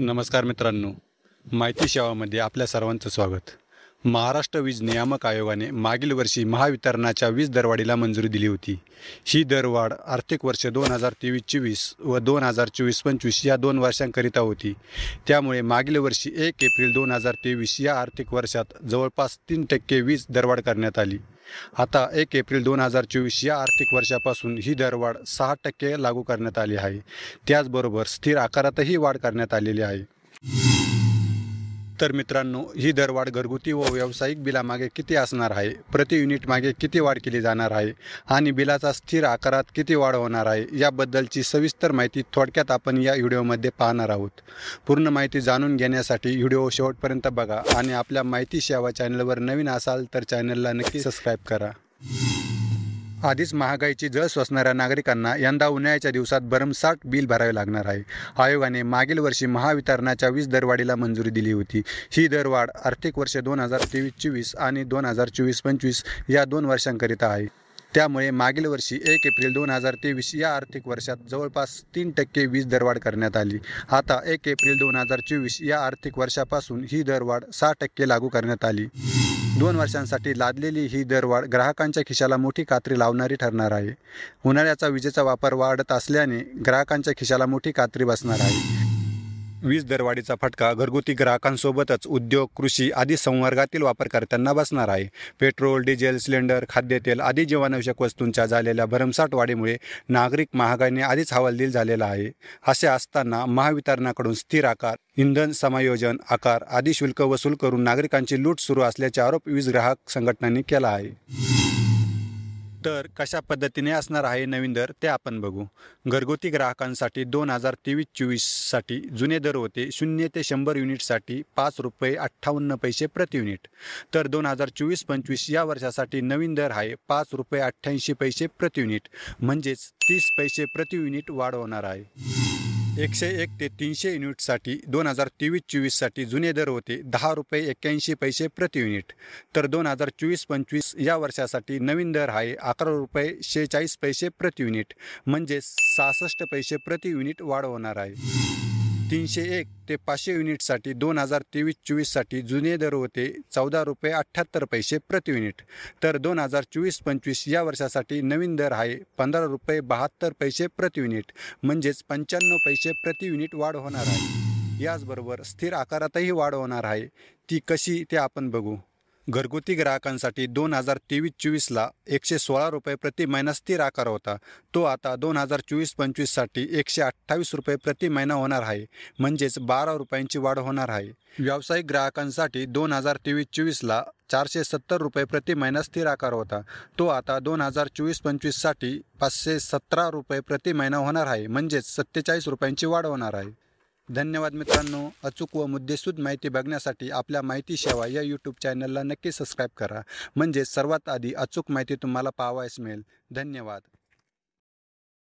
नमस्कार मित्रांनो, माहिती सेवामध्ये आपल्या सर्वांचं स्वागत। महाराष्ट्र वीज नियामक आयोगाने मागील वर्षी महावितरणाच्या वीज दरवाढीला मंजुरी दिली होती। ही दरवाढ आर्थिक वर्ष 2023-24 व 2024-25 या 2 वर्षांकरिता होती। त्यामुळे मागील वर्षी 1 एप्रिल 2023 या आर्थिक वर्षात जवळपास 3% वीज दरवाढ करण्यात आली। आता 1 एप्रिल 2024 या आर्थिक वर्षापासून ही दरवाढ 6% लागू करण्यात आली आहे। त्याचबरोबर स्थिर आकारातही वाढ करण्यात आलेली आहे। तर मित्रांनो, ही दरवाढ घरगुती व व्यावसायिक बिलामागे किती असणार आहे, प्रति युनिट मागे किती वाढ केली जाणार आहे आणि बिलाचा स्थिर आकारात किती वाढ होणार आहे याबद्दलची सविस्तर माहिती थोडक्यात आपण या व्हिडिओमध्ये पाहणार आहोत। पूर्ण माहिती जाणून घेण्यासाठी व्हिडिओ शेवटपर्यंत बघा आणि आपल्या माहिती सेवा चॅनलवर नवीन असाल तर चॅनलला नक्की सबस्क्राईब करा। आधीच महागाईची झळ सोसणाऱ्या नागरिकांना यंदा उन्हाळ्याच्या दिवसात भरमसाठ बिल भरावे लागणार आहे। आयोगाने मागील वर्षी महावितरणाच्या वीज दरवाढीला मंजुरी दिली होती। ही दरवाढ आर्थिक वर्ष 2023-24 आणि 2024-25 या 2 वर्षांकरिता आहे। त्यामुळे मागील वर्षी 1 एप्रिल 2023 या आर्थिक वर्षात जवळपास 3% वीज दरवाढ करण्यात आली। आता 1 एप्रिल 2024 या आर्थिक वर्षापासून ही दरवाढ 6% लागू करण्यात आली। 2 वर्षांसाठी लादलेली ही दरवाढ ग्राहकांच्या खिशाला मोठी कात्री लावणारी ठरणार आहे। उन्हाळ्याचा विजेचा वापर वाढत असल्याने ग्राहकांच्या खिशाला मोठी कात्री बसणार आहे। वीज दरवाढीचा फटका घरगुती ग्राहकांसोबतच उद्योग, कृषी आदी संवर्गातील वापरकर्त्यांना बसणार आहे। पेट्रोल, डिझेल, सिलेंडर, खाद्यतेल आदी जीवनावश्यक वस्तूंच्या झालेल्या भरमसाठ वाढीमुळे नागरिक महागाईने आधीच हवालदिल झालेला आहे। असे असताना महावितरणाकडून स्थिर आकार, इंधन समायोजन आकार आदी शुल्क वसूल करून नागरिकांची लूट सुरू असल्याचा आरोप वीज ग्राहक संघटनांनी केला आहे। तर कशा पद्धतीने असणार आहे नवीन दर ते आपण बघू। घरगुती ग्राहकांसाठी 2023-24 साठी जुने दर होते 0 ते 100 युनिटसाठी ₹5.58 प्रति युनिट। तर 2024-25 या वर्षासाठी नवीन दर आहे ₹5.88 प्रति युनिट, म्हणजेच 30 पैसे प्रति युनिट वाढ होणार आहे। 101 ते 300 युनिटसाठी 2023-24 साठी जुने दर होते ₹10.81 प्रति युनिट। तर 2024-25 या वर्षासाठी नवीन दर आहे ₹11.46 प्रति युनिट, म्हणजेच 66 पैसे प्रति युनिट वाढ होणार आहे। 301 ते 500 युनिटसाठी 2023-24 साठी जुने दर होते ₹14.78 प्रति युनिट। तर 2024-25 या वर्षासाठी नवीन दर आहे ₹15.72 प्रति युनिट, म्हणजेच 95 पैसे प्रति युनिट वाढ होणार आहे। याचबरोबर स्थिर आकारातही वाढ होणार आहे। ती कशी ते आपण बघू। घरगुती ग्राहकांसाठी 2023-24 ला ₹116 प्रति महिना स्थिर आकार होता, तो आता 2024-25 साठी ₹128 प्रति महिना होणार आहे, म्हणजेच ₹12ची वाढ होणार आहे। व्यावसायिक ग्राहकांसाठी 2023-24 ला ₹470 प्रति महिना स्थिर आकार होता, तो आता 2024-25 साठी ₹517 प्रति महिना होणार आहे, म्हणजेच ₹47ची वाढ होणार आहे। धन्यवाद मित्रांनो, अचूक व मुद्देसूद माहिती बघण्यासाठी आपल्या माहिती सेवा या यूट्यूब चॅनलला नक्की सबस्क्राईब करा, म्हणजे सर्वात आधी अचूक माहिती तुम्हाला पाहावयास मिळेल। धन्यवाद।